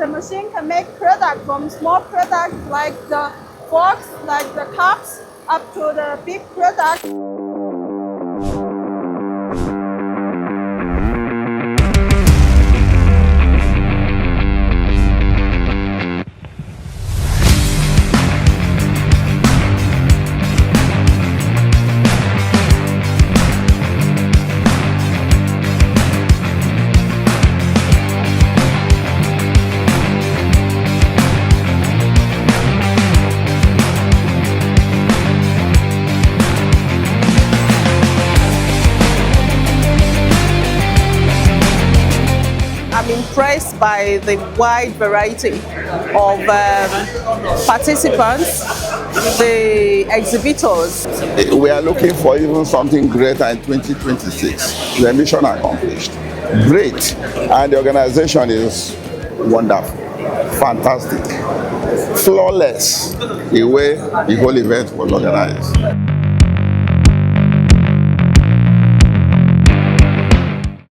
the machine can make product from small product like the forks, like the cups, up to the big product. I'm impressed by the wide variety of participants, the exhibitors. We are looking for even something greater in 2026. The mission accomplished. Great. And the organization is wonderful, fantastic, flawless the way the whole event was organized.